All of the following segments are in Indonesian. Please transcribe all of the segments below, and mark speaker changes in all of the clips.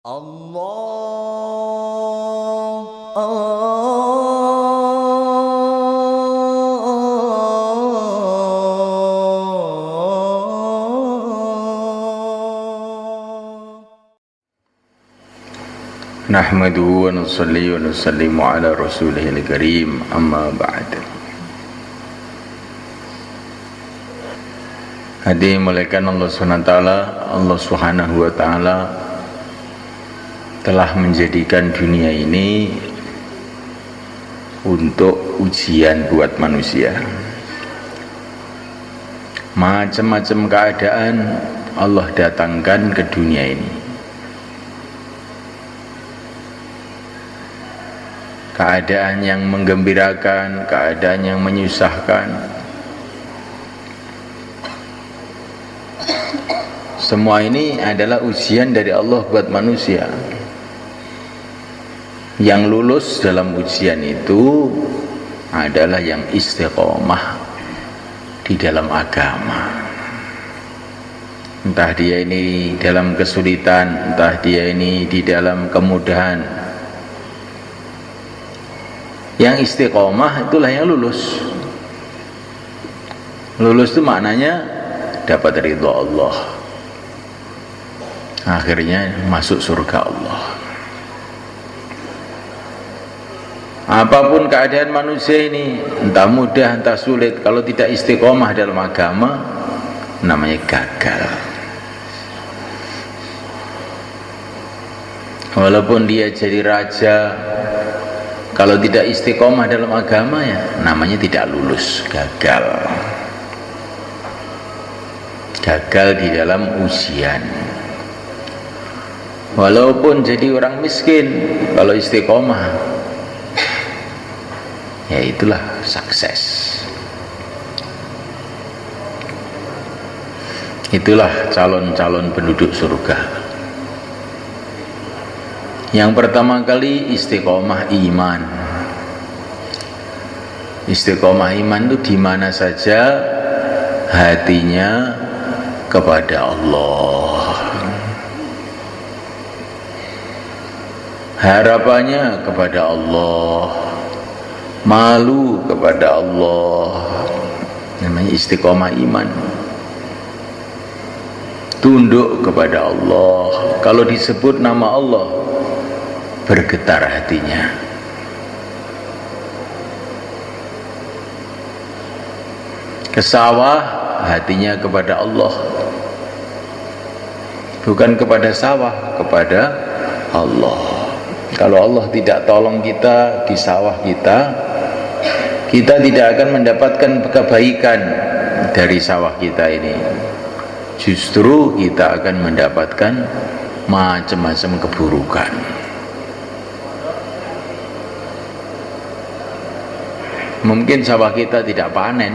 Speaker 1: Nahmaduhu wa nusalli wa nusallimu ala rasulihil karim, amma ba'd. Hadirin malaikat Allah SWT, Allah Subhanahu wa ta'ala telah menjadikan dunia ini untuk ujian buat manusia. Macam-macam keadaan Allah datangkan ke dunia ini. Keadaan yang menggembirakan, keadaan yang menyusahkan, semua ini adalah ujian dari Allah buat manusia. Yang lulus dalam ujian itu adalah yang istiqomah di dalam agama. Entah dia ini dalam kesulitan, entah dia ini di dalam kemudahan. Yang istiqomah itulah yang lulus. Lulus itu maknanya dapat ridha Allah, akhirnya masuk surga Allah. Apapun keadaan manusia ini, entah mudah entah sulit, kalau tidak istiqomah dalam agama, namanya gagal. Walaupun dia jadi raja, kalau tidak istiqomah dalam agama, ya namanya tidak lulus, gagal. Gagal di dalam ujian. Walaupun jadi orang miskin, kalau istiqomah, ya itulah sukses. Itulah calon-calon penduduk surga. Yang pertama kali istiqomah iman. Istiqomah iman itu di mana saja hatinya kepada Allah, harapannya kepada Allah, malu kepada Allah, namanya istiqomah iman. Tunduk kepada Allah. Kalau disebut nama Allah, bergetar hatinya. Ke sawah, hatinya kepada Allah, bukan kepada sawah, kepada Allah. Kalau Allah tidak tolong kita di sawah kita, kita tidak akan mendapatkan kebaikan dari sawah kita ini. Justru kita akan mendapatkan macam-macam keburukan. Mungkin sawah kita tidak panen.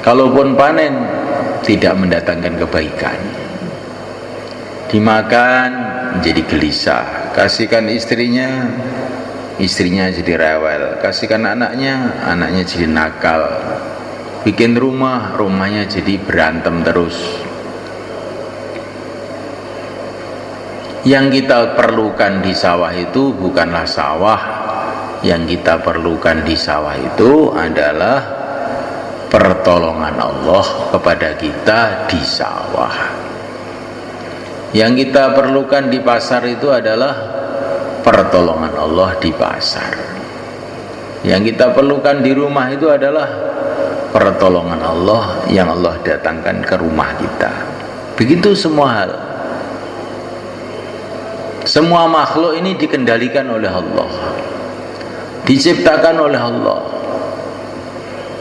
Speaker 1: Kalaupun panen, tidak mendatangkan kebaikan. Dimakan menjadi gelisah. Kasihkan istrinya, istrinya jadi rewel. Kasihkan anaknya, anaknya jadi nakal. Bikin rumah, rumahnya jadi berantem terus. Yang kita perlukan di sawah itu bukanlah sawah. Yang kita perlukan di sawah itu adalah pertolongan Allah kepada kita di sawah. Yang kita perlukan di pasar itu adalah pertolongan Allah di pasar. Yang kita perlukan di rumah itu adalah pertolongan Allah yang Allah datangkan ke rumah kita. Begitu semua hal. Semua makhluk ini dikendalikan oleh Allah, diciptakan oleh Allah.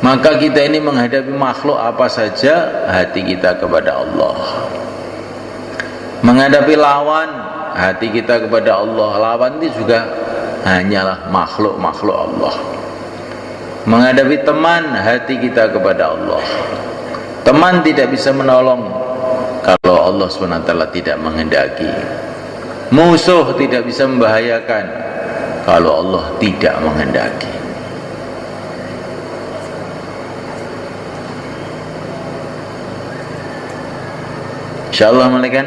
Speaker 1: Maka kita ini menghadapi makhluk apa saja, hati kita kepada Allah. Menghadapi lawan, hati kita kepada Allah. Lawan itu juga hanyalah makhluk-makhluk Allah. Menghadapi teman, hati kita kepada Allah. Teman tidak bisa menolong kalau Allah SWT tidak menghendaki. Musuh tidak bisa membahayakan kalau Allah tidak menghendaki. Insyaallah malaikat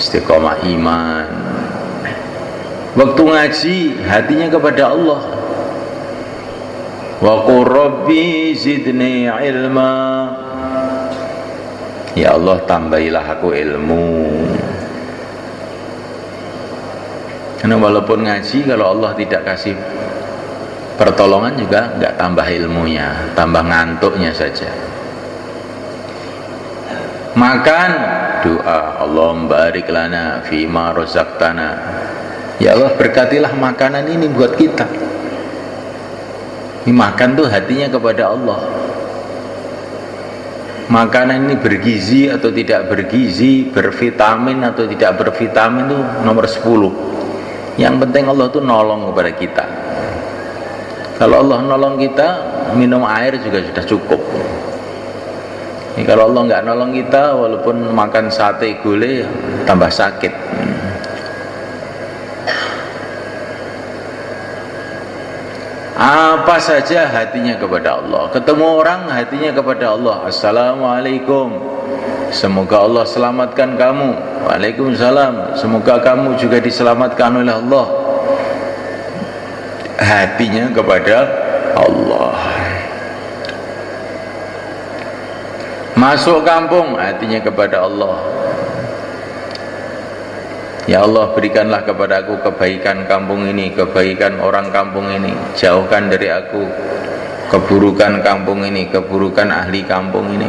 Speaker 1: istiqomah iman. Waktu ngaji hatinya kepada Allah. Wa qur rabbi zidni ilma. Ya Allah, tambahilah aku ilmu. Karena walaupun ngaji, kalau Allah tidak kasih pertolongan juga nggak tambah ilmunya, tambah ngantuknya saja. Makan, doa, Allahumma barik lana fima razaqtana. Ya Allah, berkatilah makanan ini buat kita. Ini makan tuh hatinya kepada Allah. Makanan ini bergizi atau tidak bergizi, bervitamin atau tidak bervitamin itu nomor 10. Yang penting Allah tuh nolong kepada kita. Kalau Allah nolong kita, minum air juga sudah cukup. Ini kalau Allah nggak nolong kita, walaupun makan sate gulai tambah sakit. Apa saja hatinya kepada Allah. Ketemu orang hatinya kepada Allah. Assalamualaikum, semoga Allah selamatkan kamu. Waalaikumsalam, semoga kamu juga diselamatkan oleh Allah. Hatinya kepada Allah. Masuk kampung hatinya kepada Allah. Ya Allah, berikanlah kepada aku kebaikan kampung ini, kebaikan orang kampung ini. Jauhkan dari aku keburukan kampung ini, keburukan ahli kampung ini.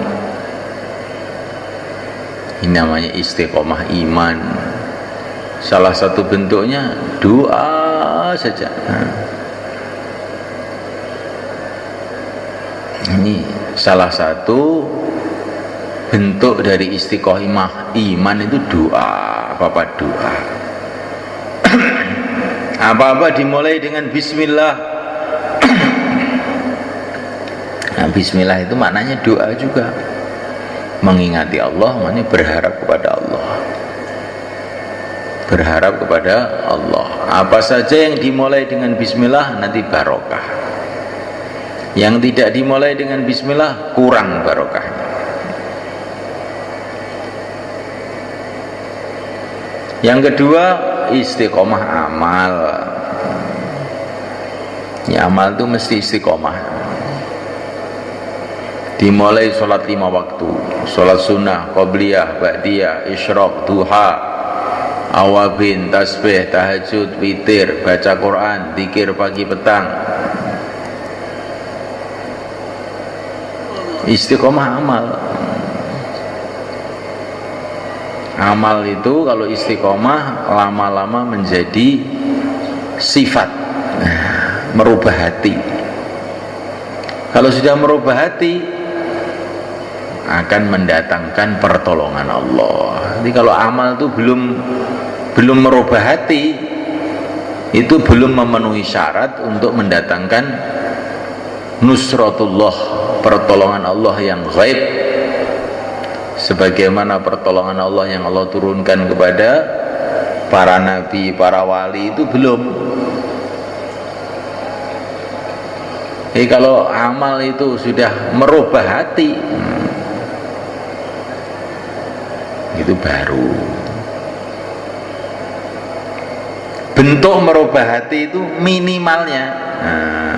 Speaker 1: Ini namanya istiqomah iman. Salah satu bentuknya doa saja. Ini salah satu bentuk dari istiqomah iman itu doa. Apa-apa doa. Apa-apa dimulai dengan bismillah. Nah, bismillah itu maknanya doa juga. Mengingati Allah, maknanya berharap kepada Allah. Berharap kepada Allah. Apa saja yang dimulai dengan bismillah nanti barokah. Yang tidak dimulai dengan bismillah kurang barokahnya. Yang kedua, istiqomah amal. Ya, amal itu mesti istiqomah. Dimulai sholat 5 waktu, sholat sunnah, qobliyah, ba'diyah, isyraq, duha, awabin, tasbih, tahajud, witir, baca Quran, zikir pagi petang. Istiqomah amal. Amal itu kalau istiqomah lama-lama menjadi sifat, merubah hati. Kalau sudah merubah hati akan mendatangkan pertolongan Allah. Jadi kalau amal itu belum merubah hati, itu belum memenuhi syarat untuk mendatangkan nusratullah, pertolongan Allah yang ghaib. Sebagaimana pertolongan Allah yang Allah turunkan kepada para nabi, para wali itu belum. Jadi kalau amal itu sudah merubah hati, itu baru. Bentuk merubah hati itu minimalnya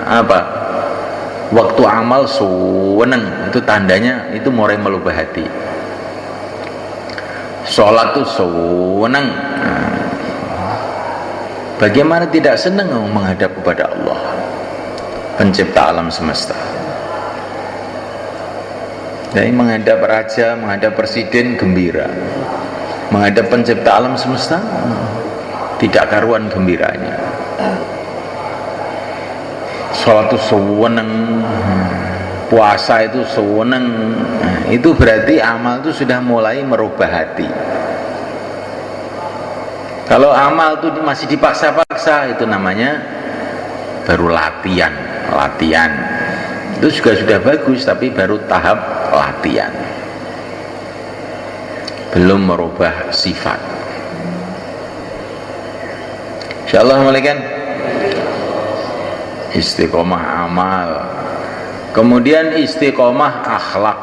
Speaker 1: apa? Waktu amal suweneng, itu tandanya itu mulai merubah hati. Sholat itu senang. Bagaimana tidak senang menghadap kepada Allah, pencipta alam semesta. Jadi menghadap raja, menghadap presiden gembira, menghadap pencipta alam semesta tidak karuan gembiranya. Sholat itu senang, puasa itu senang. Itu berarti amal itu sudah mulai merubah hati. Kalau amal itu masih dipaksa-paksa, itu namanya baru latihan. Itu juga sudah bagus, tapi baru tahap latihan, belum merubah sifat. Insyaallah malaikat istiqomah amal. Kemudian istiqomah akhlak.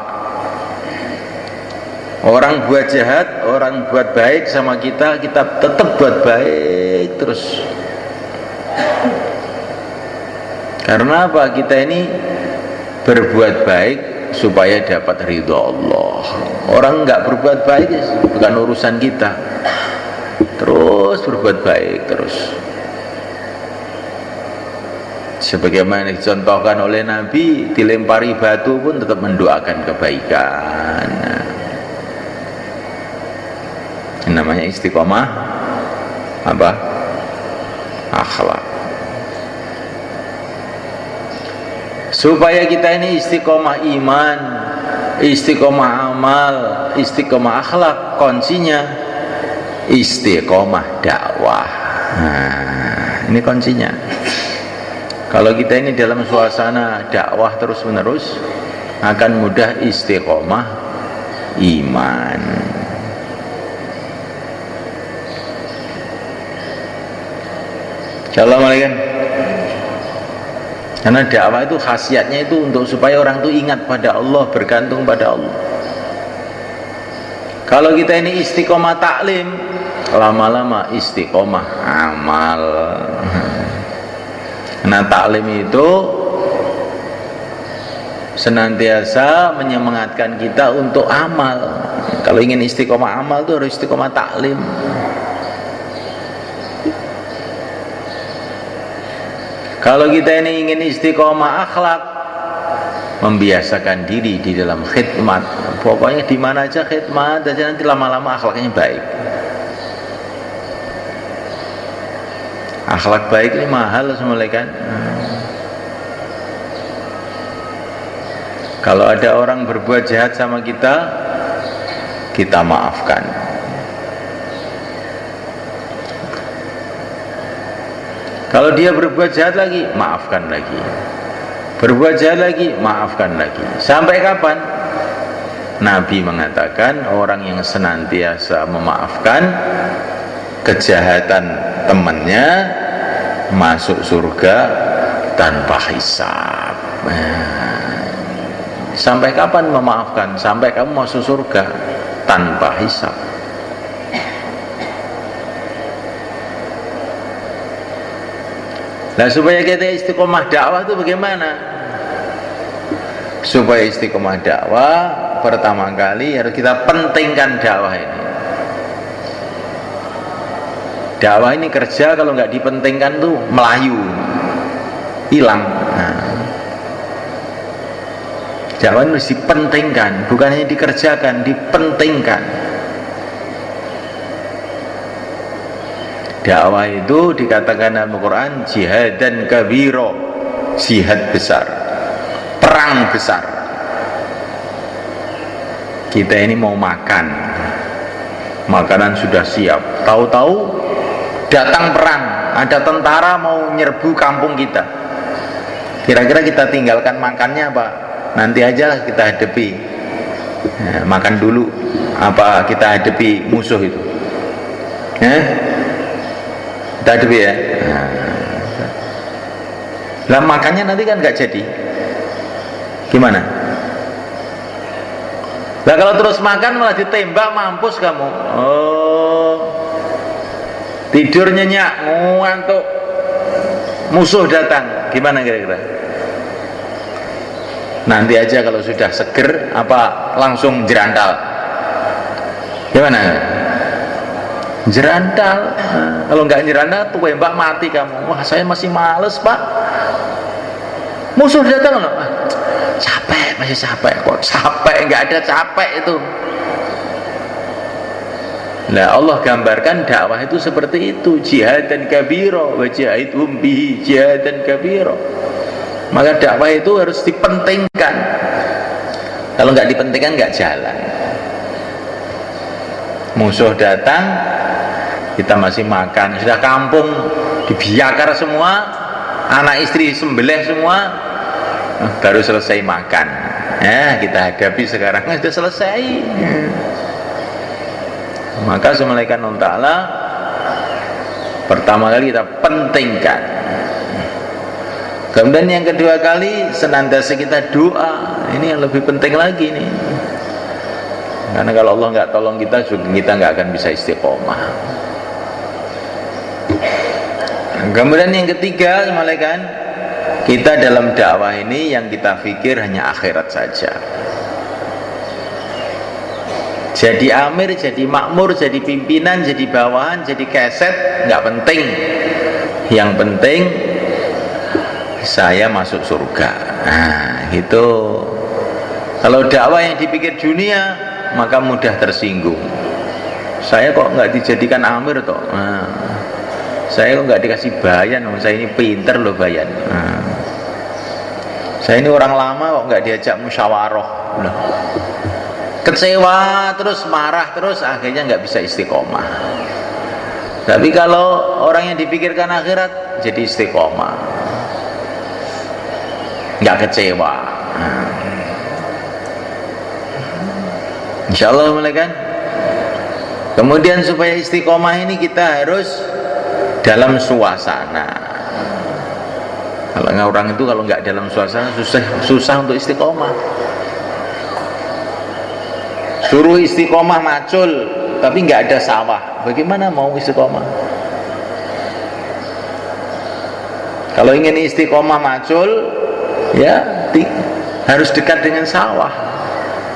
Speaker 1: Orang buat jahat, orang buat baik sama kita, kita tetap buat baik terus. Karena apa? Kita ini berbuat baik supaya dapat ridho Allah. Orang nggak berbuat baik bukan urusan kita, terus berbuat baik terus. Sebagaimana dicontohkan oleh Nabi, dilempari batu pun tetap mendoakan kebaikan. Namanya istiqomah apa? Akhlak. Supaya kita ini istiqomah iman, istiqomah amal, istiqomah akhlak, kuncinya istiqomah dakwah. Nah, ini kuncinya. Kalau kita ini dalam suasana dakwah terus menerus, akan mudah istiqomah iman. Assalamualaikum. Karena dakwah itu khasiatnya itu untuk supaya orang itu ingat pada Allah, bergantung pada Allah. Kalau kita ini istiqomah taklim, lama-lama istiqomah amal. Nah, taklim itu senantiasa menyemangatkan kita untuk amal. Kalau ingin istiqomah amal itu harus istiqomah taklim. Kalau kita ini ingin istiqomah akhlak, membiasakan diri di dalam khidmat. Pokoknya di mana aja khidmat aja, nanti lama-lama akhlaknya baik. Akhlak baik ini mahal semuanya kan. Kalau ada orang berbuat jahat sama kita, kita maafkan. Kalau dia berbuat jahat lagi, maafkan lagi. Berbuat jahat lagi, maafkan lagi. Sampai kapan? Nabi mengatakan orang yang senantiasa memaafkan kejahatan temannya masuk surga tanpa hisab. Sampai kapan memaafkan? Sampai kamu masuk surga tanpa hisab. Nah, supaya kita istiqomah dakwah itu bagaimana? Supaya istiqomah dakwah, pertama kali harus kita pentingkan dakwah ini. Dakwah ini kerja kalau nggak dipentingkan tuh melayu, hilang. Nah, dakwah ini harus dipentingkan, bukan hanya dikerjakan, dipentingkan. Dakwah itu dikatakan dalam Al-Quran jihad dan kabiro, jihad besar, perang besar. Kita ini mau makan, makanan sudah siap, tahu-tahu datang perang, ada tentara mau nyerbu kampung kita. Kira-kira kita tinggalkan makannya apa? Nanti aja lah kita hadapi. Nah, makan dulu apa kita hadapi musuh itu? Kita hadapi ya. Lah makannya nanti kan nggak jadi. Gimana? Lah kalau terus makan malah ditembak, mampus kamu. Oh, tidur nyenyak, ngantuk, musuh datang. Gimana kira-kira? Nanti aja kalau sudah seger, apa langsung jerantal? Gimana? Jerantal. Kalau nggak jerantal, tuh mbak mati kamu. Wah, saya masih males pak. Musuh datang loh. Capek, masih capek. Kok capek? Nggak ada capek itu. Nah, Allah gambarkan dakwah itu seperti itu, jihad dan kabiro, wa jahidhum bihi jihad dan kabiro. Maka dakwah itu harus dipentingkan. Kalau nggak dipentingkan nggak jalan. Musuh datang, kita masih makan, sudah kampung dibiakar semua, anak istri sembelih semua, baru selesai makan. Ya, kita hadapi sekarang sudah selesai. Maka semalakan Allah Ta'ala pertama kali kita pentingkan. Kemudian yang kedua kali senantiasa kita doa. Ini yang lebih penting lagi nih. Karena kalau Allah nggak tolong kita nggak akan bisa istiqomah. Kemudian yang ketiga, malaikat, kita dalam dakwah ini yang kita pikir hanya akhirat saja. Jadi amir, jadi makmur, jadi pimpinan, jadi bawahan, jadi keset, nggak penting. Yang penting saya masuk surga. Nah, gitu. Kalau dakwah yang dipikir dunia, maka mudah tersinggung. Saya kok nggak dijadikan amir toh? Nah, saya kok nggak dikasih bayan? Saya ini pinter loh bayan. Nah, saya ini orang lama kok nggak diajak musyawarah. Nah, kecewa terus, marah terus, akhirnya nggak bisa istiqomah. Tapi kalau orang yang dipikirkan akhirat, jadi istiqomah, nggak kecewa. Nah, insya Allah, malaikat. Kemudian supaya istiqomah ini kita harus dalam suasana. Kalau orang itu kalau nggak dalam suasana susah untuk istiqomah. Suruh istiqomah macul, tapi nggak ada sawah, bagaimana mau istiqomah? Kalau ingin istiqomah macul, ya harus dekat dengan sawah.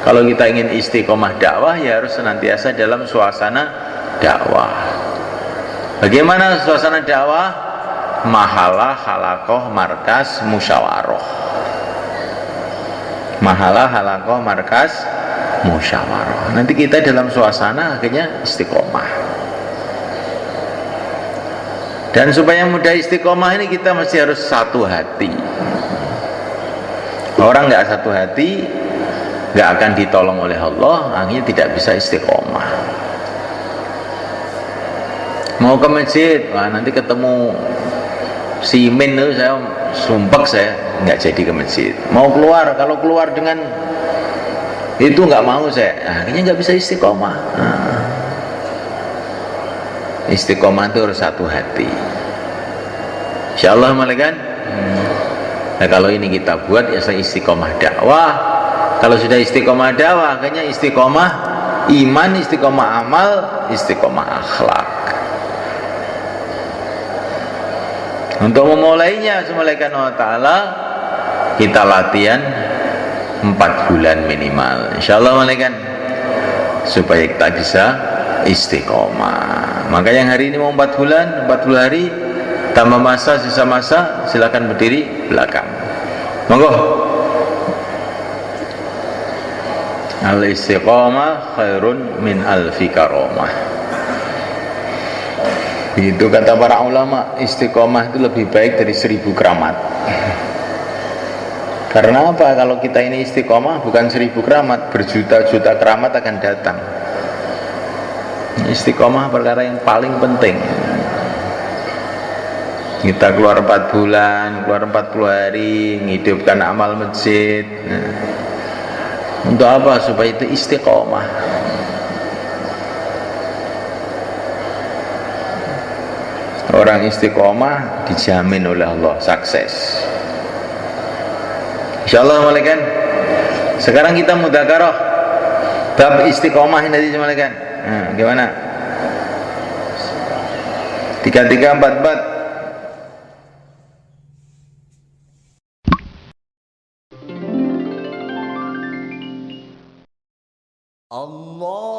Speaker 1: Kalau kita ingin istiqomah dakwah, ya harus senantiasa dalam suasana dakwah. Bagaimana suasana dakwah? Mahalah, halakoh, markas, musyawaroh. Mahalah, halakoh, markas, musyawarah. Nanti kita dalam suasana akhirnya istiqomah. Dan supaya mudah istiqomah ini kita mesti harus satu hati. Orang nggak satu hati nggak akan ditolong oleh Allah, akhirnya tidak bisa istiqomah. Mau ke masjid, wah nanti ketemu si Min itu saya sumpek, saya nggak jadi ke masjid. Mau keluar, kalau keluar dengan itu nggak mau saya, akhirnya nggak bisa istiqomah. Nah, istiqomah itu harus satu hati. Insya Allah, malaikat. Nah, kalau ini kita buat ya saya istiqomah dakwah. Kalau sudah istiqomah dakwah, akhirnya istiqomah iman, istiqomah amal, istiqomah akhlak. Untuk memulainya, malaikat Allah Ta'ala, kita latihan 4 bulan minimal, insya Allah, malaikat, supaya kita bisa istiqomah. Maka yang hari ini mau 4 bulan, 40 hari, tambah masa, sisa masa, silakan berdiri belakang. Monggo. Al-istiqomah khairun min alfi karomah. Itu kata para ulama, istiqomah itu lebih baik dari 1000 keramat. Karena apa? Kalau kita ini istiqomah bukan 1000 keramat, berjuta-juta keramat akan datang. Istiqomah perkara yang paling penting. Kita keluar 4 bulan, keluar 40 hari, menghidupkan amal masjid. Untuk apa? Supaya itu istiqomah. Orang istiqomah dijamin oleh Allah sukses. Insyaallah, malaikat. Sekarang kita mudzakarah bab istiqomah ini tadi, malaikat. Nah, gimana? 3 3 4 4.
Speaker 2: Allah